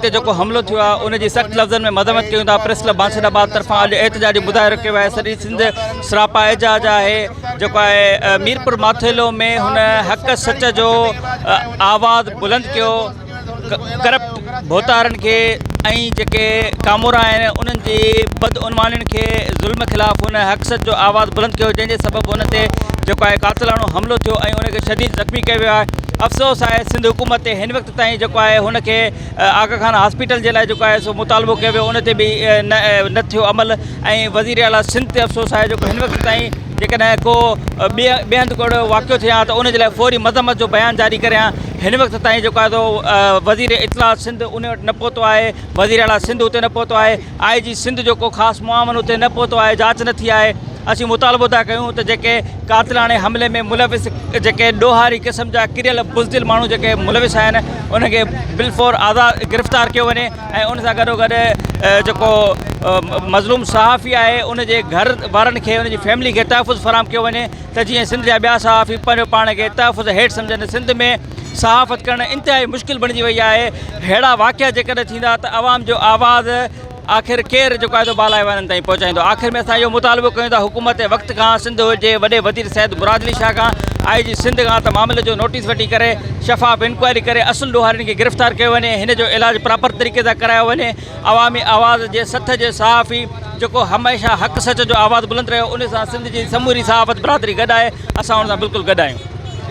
ते जो हमलो थियो आहे उन जी सख़्त लफ़्ज़नि में मज़म्मत कयूं था। प्रेस क्लब बांसीनाबाद तरफ़ां अॼु एहतजाजी ॿुधाए रखियो आहे। सॼी सिंध सरापा एजाज आहे जेको आहे मीरपुर माथेलो में हुन हक़ सच जो आवाज़ बुलंद कयो। करप्ट भोतारनि खे ऐं जेके कामोरा आहिनि उन्हनि जी बदउनवानियुनि खे ज़ुल्म ख़िलाफ़ हुन हक़ सच जो आवाज़ बुलंद कयो, जंहिंजे सबबु हुन ते जेको आहे कातिलाणो हमलो थियो ऐं उनखे शदीद ज़ख़्मी कयो वियो आहे। अफ़सोस आहे सिंध हुकूमत ते हिन वक़्त ताईं जेको आहे हुनखे आगा खान हॉस्पिटल जे लाइ जेको आहे सो मुतालबो कयो वियो, उन ते बि न थियो अमल। ऐं वज़ीर आला सिंध ते अफ़सोस आहे जेको हिन वक़्त ताईं जेकॾहिं को ॿिए हंधि को वाक़ियो थिया त उन जे लाइ फ़ौरी मज़म्मत जो बयानु जारी करियां। हिन वक़्त ताईं जेको आहे सो वज़ीर इतला सिंध उन वटि न पहुतो आहे, वज़ीर आला सिंध उते न पहुतो आहे, IG सिंध जो को ख़ासि मुआवन उते न पहुतो आहे, जांच न थी आहे। असीं मुतालबो था कयूं त जेके कातिलाणे हमले में मुलविस जेके ॾोहारी क़िस्म जा किरियल बुज़दिल माण्हू जेके मुलविस आहिनि उनखे बिलफोर आज़ादु गिरफ़्तार कयो वञे ऐं उन सां गॾोगॾु जेको मज़लूम सहाफ़ी आहे उनजे घर वारनि खे उनजी फैमिली खे तहफ़ुज़ फ़राहम कयो वञे त जीअं सिंध जा ॿिया सहाफ़ी पंहिंजो पाण खे तहफ़ुज़ हेठि सम्झनि। सिंध में सहाफ़त करणु इंतिहाई मुश्किल बणिजी वई आहे। अहिड़ा वाक़िया जेकॾहिं थींदा त आवाम जो आवाज़ आख़िर केरु जेको आहे बालाए वारनि ताईं पहुचाईंदो। आख़िर में असां इहो मुतालबो कयूं था हुकूमत वक़्त खां सिंध जे वॾे वज़ीर सैद मुराद अली शाह खां IG सिंध खां त मामले जो नोटिस वठी करे शफ़ाफ़ इंक्वायरी करे असुल ॾोहारियुनि खे गिरफ़्तार कयो वञे, हिन जो इलाजु प्रॉपर तरीक़े सां करायो वञे। अवामी आवाज़ जे सथ जे सहाफ़ी जेको हमेशह हक़ सच जो आवाज़ बुलंद रहियो उन सां सिंध जी समूरी सहाफ़त बिरादरी गॾु आहे। असां हुन सां बिल्कुलु गॾु आहियूं।